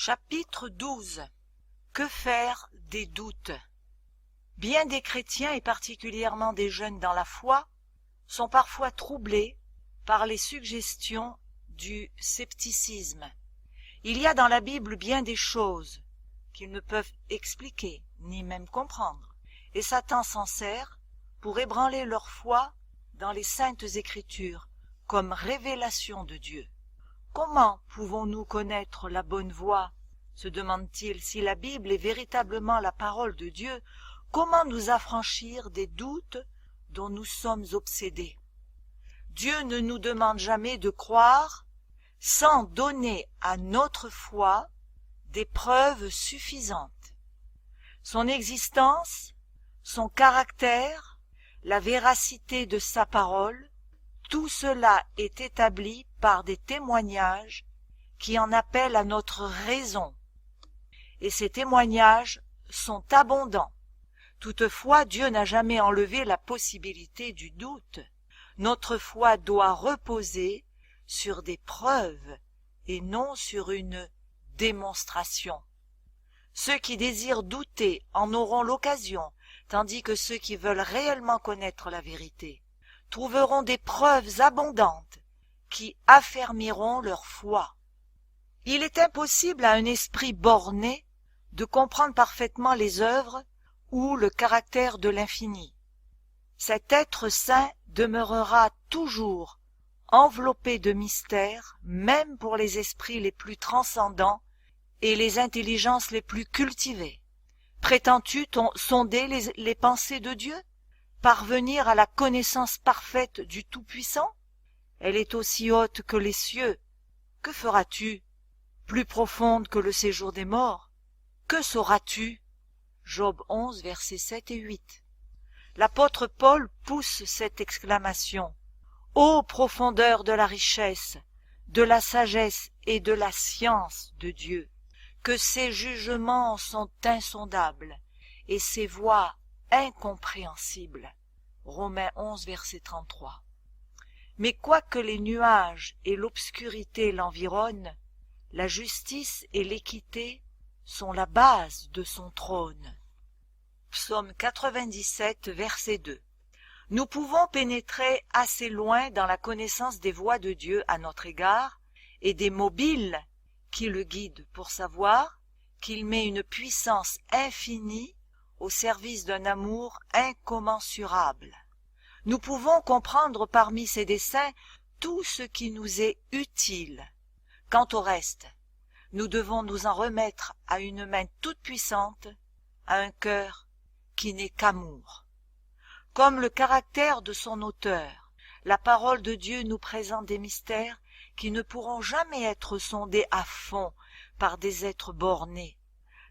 Chapitre 12. Que faire des doutes? Bien des chrétiens, et particulièrement des jeunes dans la foi, sont parfois troublés par les suggestions du scepticisme. Il y a dans la Bible bien des choses qu'ils ne peuvent expliquer, ni même comprendre, et Satan s'en sert pour ébranler leur foi dans les saintes Écritures comme révélation de Dieu. Comment pouvons-nous connaître la bonne voie, se demande-t-il, si la Bible est véritablement la parole de Dieu? Comment nous affranchir des doutes dont nous sommes obsédés? Dieu ne nous demande jamais de croire sans donner à notre foi des preuves suffisantes. Son existence, son caractère, la véracité de sa parole, tout cela est établi par des témoignages qui en appellent à notre raison. Et ces témoignages sont abondants. Toutefois, Dieu n'a jamais enlevé la possibilité du doute. Notre foi doit reposer sur des preuves et non sur une démonstration. Ceux qui désirent douter en auront l'occasion, tandis que ceux qui veulent réellement connaître la vérité trouveront des preuves abondantes qui affermiront leur foi. Il est impossible à un esprit borné de comprendre parfaitement les œuvres ou le caractère de l'infini. Cet être saint demeurera toujours enveloppé de mystères, même pour les esprits les plus transcendants et les intelligences les plus cultivées. Prétends-tu sonder les pensées de Dieu? Parvenir à la connaissance parfaite du Tout-Puissant? Elle est aussi haute que les cieux. Que feras-tu? Plus profonde que le séjour des morts? Que sauras-tu? Job 11, versets 7 et 8. L'apôtre Paul pousse cette exclamation. Ô profondeur de la richesse, de la sagesse et de la science de Dieu, que ses jugements sont insondables et ses voies incompréhensibles. Romains 11, verset 33. Mais quoique les nuages et l'obscurité l'environnent, la justice et l'équité sont la base de son trône. Psaume 97, verset 2. Nous pouvons pénétrer assez loin dans la connaissance des voies de Dieu à notre égard et des mobiles qui le guident pour savoir qu'il met une puissance infinie au service d'un amour incommensurable. Nous pouvons comprendre parmi ses desseins tout ce qui nous est utile. Quant au reste, nous devons nous en remettre à une main toute puissante, à un cœur qui n'est qu'amour. Comme le caractère de son auteur, la parole de Dieu nous présente des mystères qui ne pourront jamais être sondés à fond par des êtres bornés.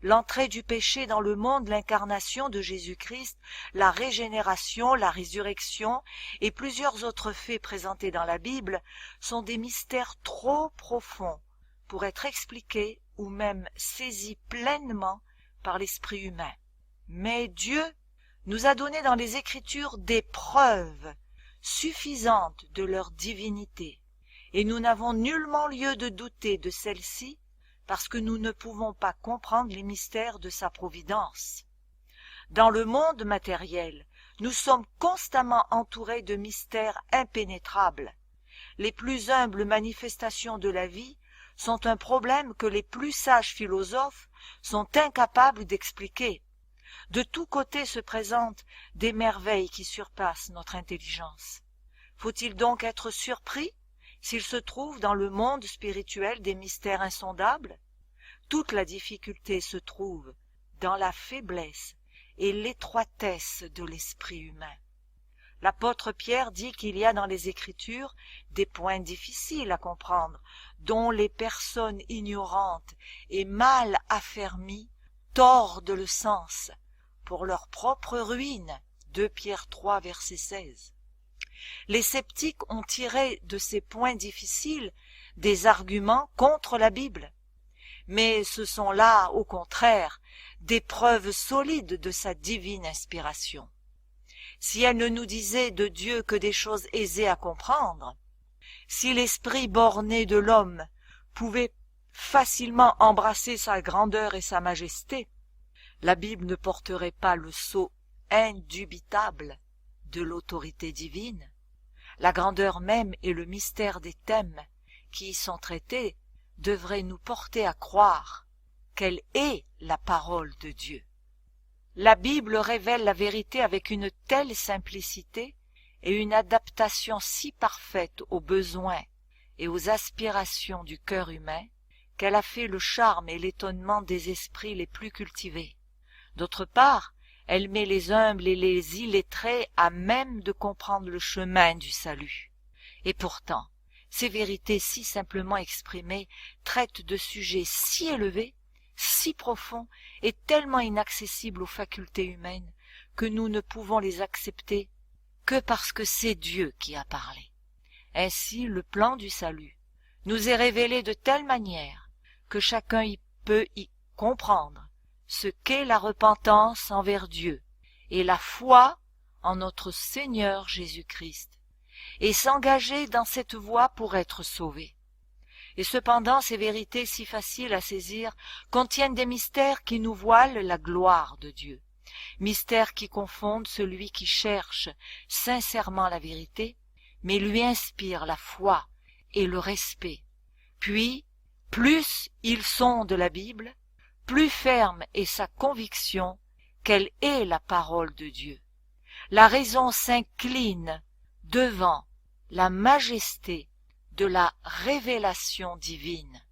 L'entrée du péché dans le monde, l'incarnation de Jésus-Christ, la régénération, la résurrection et plusieurs autres faits présentés dans la Bible sont des mystères trop profonds pour être expliqués ou même saisis pleinement par l'esprit humain. Mais Dieu nous a donné dans les Écritures des preuves suffisantes de leur divinité, et nous n'avons nullement lieu de douter de celle-ci parce que nous ne pouvons pas comprendre les mystères de sa providence. Dans le monde matériel, nous sommes constamment entourés de mystères impénétrables. Les plus humbles manifestations de la vie sont un problème que les plus sages philosophes sont incapables d'expliquer. De tous côtés se présentent des merveilles qui surpassent notre intelligence. Faut-il donc être surpris s'il se trouve dans le monde spirituel des mystères insondables? Toute la difficulté se trouve dans la faiblesse et l'étroitesse de l'esprit humain. L'apôtre Pierre dit qu'il y a dans les Écritures des points difficiles à comprendre, dont les personnes ignorantes et mal affermies tordent le sens pour leur propre ruine. 2 Pierre 3, verset 16. Les sceptiques ont tiré de ces points difficiles des arguments contre la Bible. Mais ce sont là, au contraire, des preuves solides de sa divine inspiration. Si elle ne nous disait de Dieu que des choses aisées à comprendre, si l'esprit borné de l'homme pouvait facilement embrasser sa grandeur et sa majesté, la Bible ne porterait pas le sceau indubitable de l'autorité divine. La grandeur même et le mystère des thèmes qui y sont traités devraient nous porter à croire qu'elle est la parole de Dieu. La Bible révèle la vérité avec une telle simplicité et une adaptation si parfaite aux besoins et aux aspirations du cœur humain qu'elle a fait le charme et l'étonnement des esprits les plus cultivés. D'autre part, elle met les humbles et les illettrés à même de comprendre le chemin du salut. Et pourtant, ces vérités si simplement exprimées traitent de sujets si élevés, si profonds et tellement inaccessibles aux facultés humaines que nous ne pouvons les accepter que parce que c'est Dieu qui a parlé. Ainsi, le plan du salut nous est révélé de telle manière que chacun peut y comprendre ce qu'est la repentance envers Dieu et la foi en notre Seigneur Jésus-Christ, et s'engager dans cette voie pour être sauvé. Et cependant, ces vérités si faciles à saisir contiennent des mystères qui nous voilent la gloire de Dieu, mystères qui confondent celui qui cherche sincèrement la vérité, mais lui inspirent la foi et le respect. Puis, plus il sonde la Bible, plus ferme est sa conviction qu'elle est la parole de Dieu. La raison s'incline devant la majesté de la révélation divine.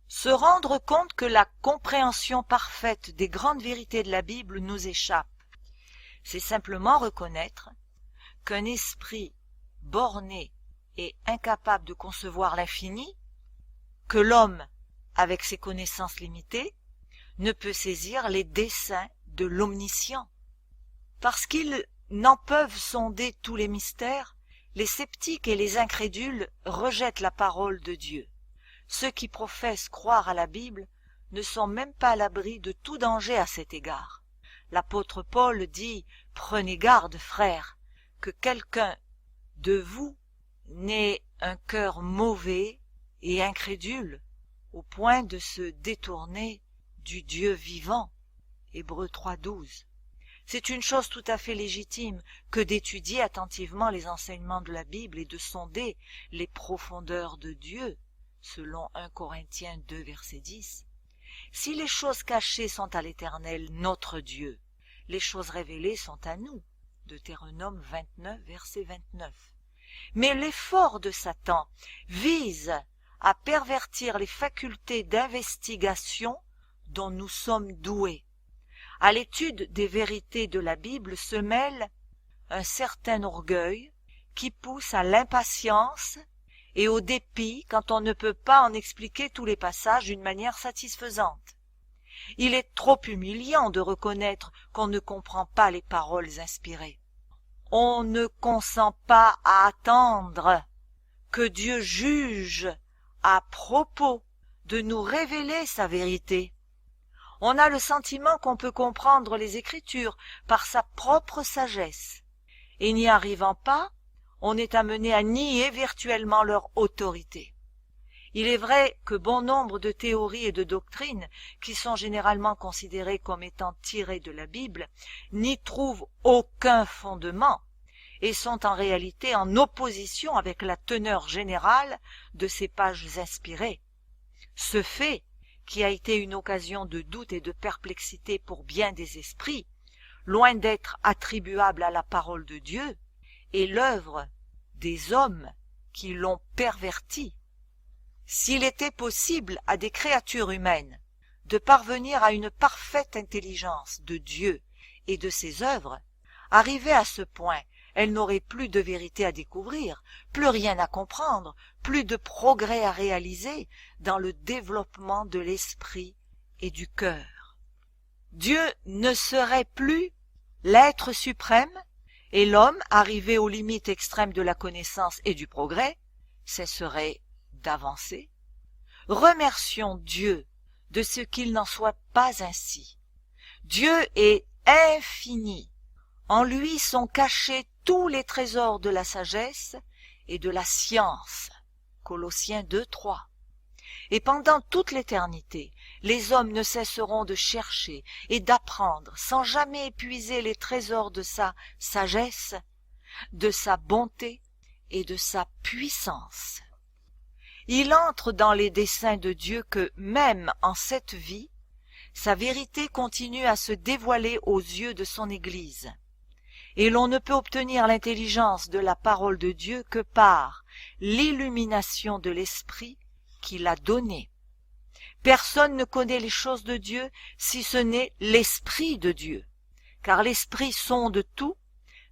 Se rendre compte que la compréhension parfaite des grandes vérités de la Bible nous échappe, c'est simplement reconnaître qu'un esprit borné et incapable de concevoir l'infini, que l'homme, avec ses connaissances limitées, ne peut saisir les desseins de l'omniscient. Parce qu'ils n'en peuvent sonder tous les mystères, les sceptiques et les incrédules rejettent la parole de Dieu. Ceux qui professent croire à la Bible ne sont même pas à l'abri de tout danger à cet égard. L'apôtre Paul dit « Prenez garde, frères, que quelqu'un de vous n'ait un cœur mauvais et incrédule, au point de se détourner du Dieu vivant. » Hébreux 3:12. C'est une chose tout à fait légitime que d'étudier attentivement les enseignements de la Bible et de sonder les profondeurs de Dieu, selon 1 Corinthiens 2, verset 10. Si les choses cachées sont à l'Éternel, notre Dieu, les choses révélées sont à nous. Deutéronome 29, verset 29. Mais l'effort de Satan vise à pervertir les facultés d'investigation dont nous sommes doués. À l'étude des vérités de la Bible se mêle un certain orgueil qui pousse à l'impatience et au dépit quand on ne peut pas en expliquer tous les passages d'une manière satisfaisante. Il est trop humiliant de reconnaître qu'on ne comprend pas les paroles inspirées. On ne consent pas à attendre que Dieu juge à propos de nous révéler sa vérité. On a le sentiment qu'on peut comprendre les Écritures par sa propre sagesse, et n'y arrivant pas, on est amené à nier virtuellement leur autorité. Il est vrai que bon nombre de théories et de doctrines, qui sont généralement considérées comme étant tirées de la Bible, n'y trouvent aucun fondement et sont en réalité en opposition avec la teneur générale de ces pages inspirées. Ce fait, qui a été une occasion de doute et de perplexité pour bien des esprits, loin d'être attribuable à la parole de Dieu, est l'œuvre des hommes qui l'ont perverti. S'il était possible à des créatures humaines de parvenir à une parfaite intelligence de Dieu et de ses œuvres, arrivées à ce point, elles n'auraient plus de vérité à découvrir, plus rien à comprendre, plus de progrès à réaliser dans le développement de l'esprit et du cœur. Dieu ne serait plus l'être suprême et l'homme, arrivé aux limites extrêmes de la connaissance et du progrès, cesserait d'avancer. Remercions Dieu de ce qu'il n'en soit pas ainsi. Dieu est infini. En lui sont cachés tous les trésors de la sagesse et de la science. Colossiens 2, 3. Et pendant toute l'éternité, les hommes ne cesseront de chercher et d'apprendre sans jamais épuiser les trésors de sa sagesse, de sa bonté et de sa puissance. Il entre dans les desseins de Dieu que, même en cette vie, sa vérité continue à se dévoiler aux yeux de son Église. Et l'on ne peut obtenir l'intelligence de la parole de Dieu que par l'illumination de l'Esprit qu'il a donné. Personne ne connaît les choses de Dieu si ce n'est l'Esprit de Dieu, car l'Esprit sonde tout,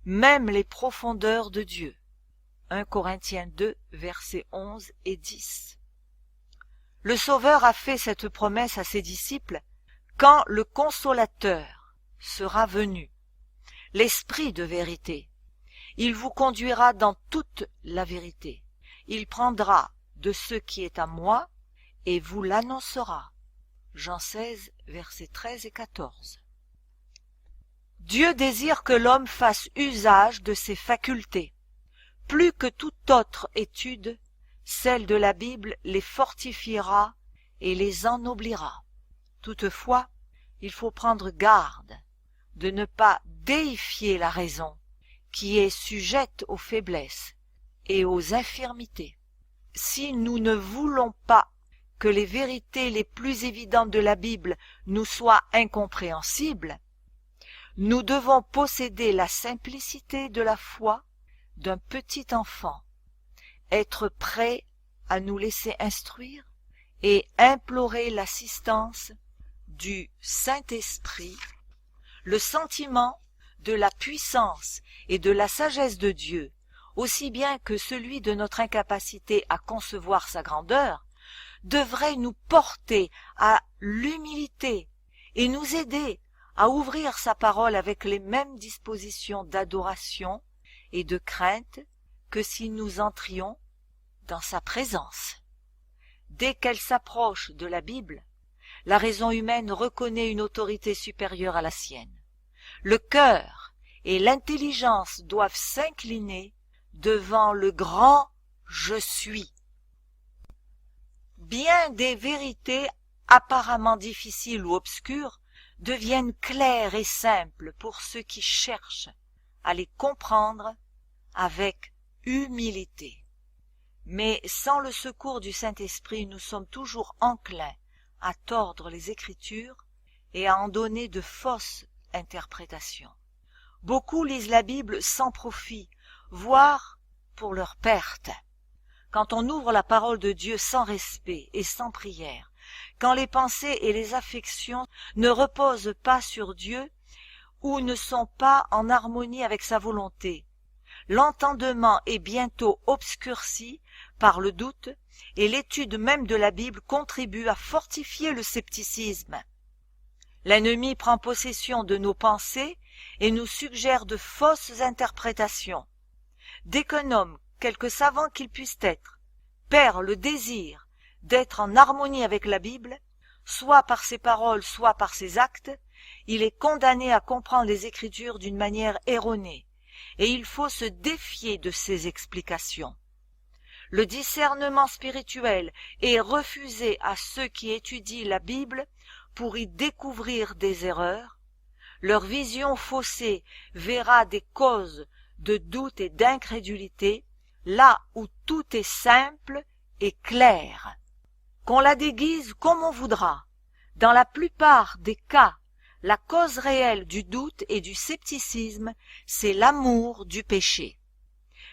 même les profondeurs de Dieu. 1 Corinthiens 2, versets 11 et 10. Le Sauveur a fait cette promesse à ses disciples quand le Consolateur sera venu, l'Esprit de vérité. Il vous conduira dans toute la vérité. Il prendra de ce qui est à moi et vous l'annoncera. Jean 16, versets 13 et 14. Dieu désire que l'homme fasse usage de ses facultés. Plus que toute autre étude, celle de la Bible les fortifiera et les ennoblira. Toutefois, il faut prendre garde de ne pas déifier la raison, qui est sujette aux faiblesses et aux infirmités. Si nous ne voulons pas que les vérités les plus évidentes de la Bible nous soient incompréhensibles, nous devons posséder la simplicité de la foi d'un petit enfant, être prêt à nous laisser instruire et implorer l'assistance du Saint-Esprit, le sentiment de la puissance et de la sagesse de Dieu, aussi bien que celui de notre incapacité à concevoir sa grandeur, devrait nous porter à l'humilité et nous aider à ouvrir sa parole avec les mêmes dispositions d'adoration et de crainte que si nous entrions dans sa présence. Dès qu'elle s'approche de la Bible, la raison humaine reconnaît une autorité supérieure à la sienne. Le cœur et l'intelligence doivent s'incliner devant le grand « Je suis ». Bien des vérités apparemment difficiles ou obscures deviennent claires et simples pour ceux qui cherchent à les comprendre avec humilité. Mais sans le secours du Saint-Esprit, nous sommes toujours enclins à tordre les Écritures et à en donner de fausses interprétations. Beaucoup lisent la Bible sans profit, voire pour leur perte. Quand on ouvre la parole de Dieu sans respect et sans prière, quand les pensées et les affections ne reposent pas sur Dieu ou ne sont pas en harmonie avec sa volonté, l'entendement est bientôt obscurci par le doute et l'étude même de la Bible contribue à fortifier le scepticisme. L'ennemi prend possession de nos pensées et nous suggère de fausses interprétations. Dès qu'un homme, quelque savant qu'il puisse être, perd le désir d'être en harmonie avec la Bible, soit par ses paroles, soit par ses actes, il est condamné à comprendre les Écritures d'une manière erronée, et il faut se défier de ces explications. Le discernement spirituel est refusé à ceux qui étudient la Bible pour y découvrir des erreurs. Leur vision faussée verra des causes de doute et d'incrédulité, là où tout est simple et clair. Qu'on la déguise comme on voudra, dans la plupart des cas, la cause réelle du doute et du scepticisme, c'est l'amour du péché.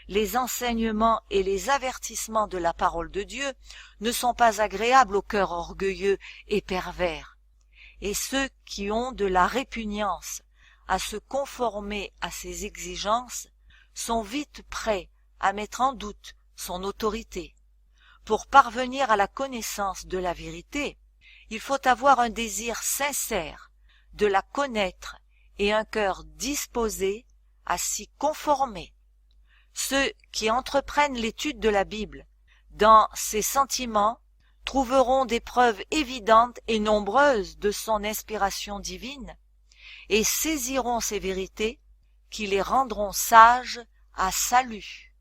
Les enseignements et les avertissements de la parole de Dieu ne sont pas agréables au cœur orgueilleux et pervers, et ceux qui ont de la répugnance à se conformer à ses exigences sont vite prêts à mettre en doute son autorité. Pour parvenir à la connaissance de la vérité, il faut avoir un désir sincère de la connaître et un cœur disposé à s'y conformer. Ceux qui entreprennent l'étude de la Bible dans ses sentiments trouveront des preuves évidentes et nombreuses de son inspiration divine et saisiront ces vérités qui les rendront sages à salut.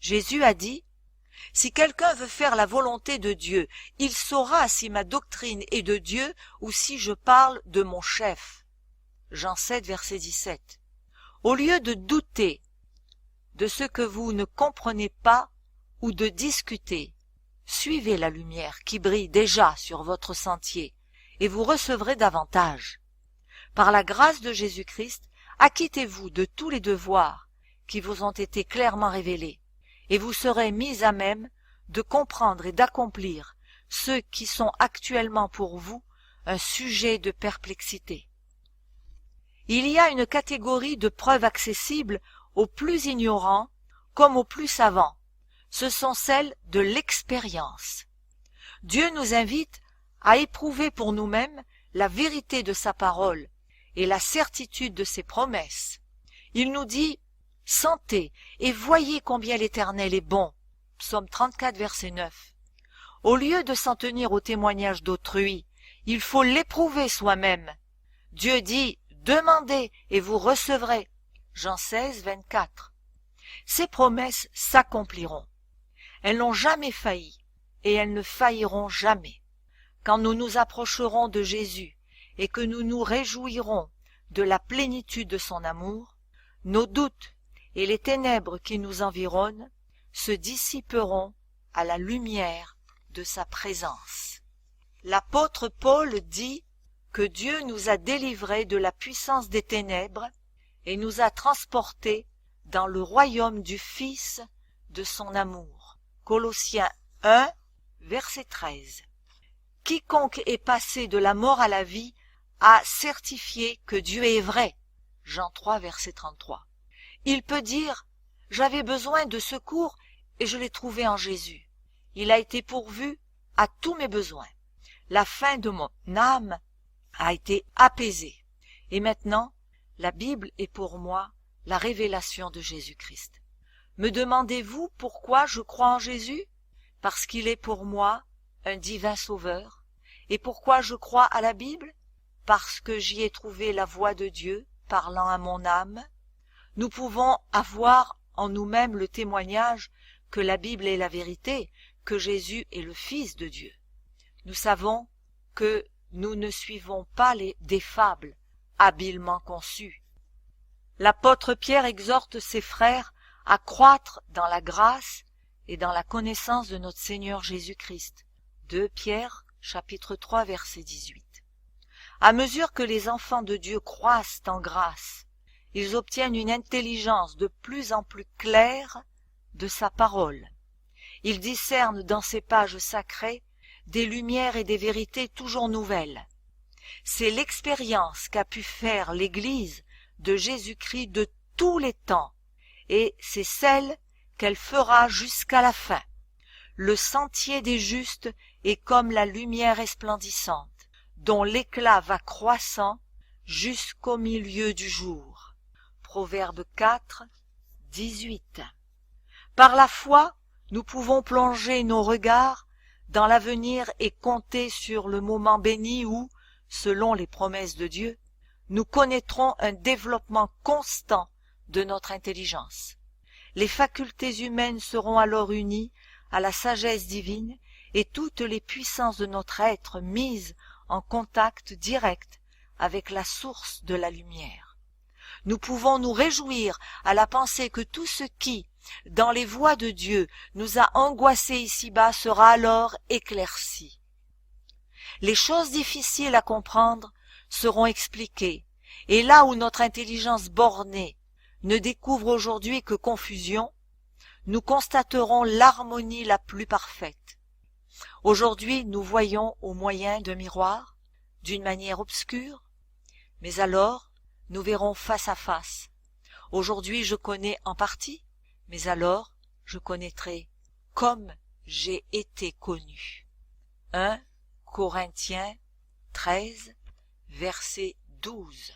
Jésus a dit : Si quelqu'un veut faire la volonté de Dieu, il saura si ma doctrine est de Dieu ou si je parle de mon chef. Jean 7, verset 17. Au lieu de douter de ce que vous ne comprenez pas ou de discuter, suivez la lumière qui brille déjà sur votre sentier et vous recevrez davantage. Par la grâce de Jésus-Christ, acquittez-vous de tous les devoirs qui vous ont été clairement révélés et vous serez mis à même de comprendre et d'accomplir ceux qui sont actuellement pour vous un sujet de perplexité. Il y a une catégorie de preuves accessibles aux plus ignorants comme aux plus savants. Ce sont celles de l'expérience. Dieu nous invite à éprouver pour nous-mêmes la vérité de sa parole et la certitude de ses promesses. Il nous dit « Sentez et voyez combien l'Éternel est bon » Psaume 34, verset 9. Au lieu de s'en tenir au témoignage d'autrui, il faut l'éprouver soi-même. Dieu dit « Demandez et vous recevrez » Jean 16, 24. Ces promesses s'accompliront. Elles n'ont jamais failli et elles ne failliront jamais. Quand nous nous approcherons de Jésus et que nous nous réjouirons de la plénitude de son amour, nos doutes et les ténèbres qui nous environnent se dissiperont à la lumière de sa présence. L'apôtre Paul dit que Dieu nous a délivrés de la puissance des ténèbres et nous a transportés dans le royaume du Fils de son amour. Colossiens 1, verset 13. Quiconque est passé de la mort à la vie a certifié que Dieu est vrai. Jean 3, verset 33. Il peut dire « J'avais besoin de secours et je l'ai trouvé en Jésus. Il a été pourvu à tous mes besoins. La faim de mon âme a été apaisée. Et maintenant, la Bible est pour moi la révélation de Jésus-Christ. Me demandez-vous pourquoi je crois en Jésus? Parce qu'il est pour moi un divin sauveur. Et pourquoi je crois à la Bible? Parce que j'y ai trouvé la voix de Dieu parlant à mon âme. Nous pouvons avoir en nous-mêmes le témoignage que la Bible est la vérité, que Jésus est le Fils de Dieu. Nous savons que nous ne suivons pas des fables habilement conçues. L'apôtre Pierre exhorte ses frères à croître dans la grâce et dans la connaissance de notre Seigneur Jésus-Christ. 2 Pierre, chapitre 3, verset 18. À mesure que les enfants de Dieu croissent en grâce, ils obtiennent une intelligence de plus en plus claire de sa parole. Ils discernent dans ces pages sacrées des lumières et des vérités toujours nouvelles. C'est l'expérience qu'a pu faire l'Église de Jésus-Christ de tous les temps, et c'est celle qu'elle fera jusqu'à la fin. Le sentier des justes est comme la lumière resplendissante, dont l'éclat va croissant jusqu'au milieu du jour. Proverbe 4, 18. Par la foi, nous pouvons plonger nos regards dans l'avenir et compter sur le moment béni où, selon les promesses de Dieu, nous connaîtrons un développement constant de notre intelligence. Les facultés humaines seront alors unies à la sagesse divine et toutes les puissances de notre être mises en contact direct avec la source de la lumière. Nous pouvons nous réjouir à la pensée que tout ce qui, dans les voies de Dieu, nous a angoissés ici-bas sera alors éclairci. Les choses difficiles à comprendre seront expliquées, et là où notre intelligence bornée ne découvre aujourd'hui que confusion, nous constaterons l'harmonie la plus parfaite. Aujourd'hui, nous voyons au moyen d'un miroir, d'une manière obscure, mais alors, nous verrons face à face. Aujourd'hui, je connais en partie, mais alors, je connaîtrai comme j'ai été connu. 1 Corinthiens 13, verset 12.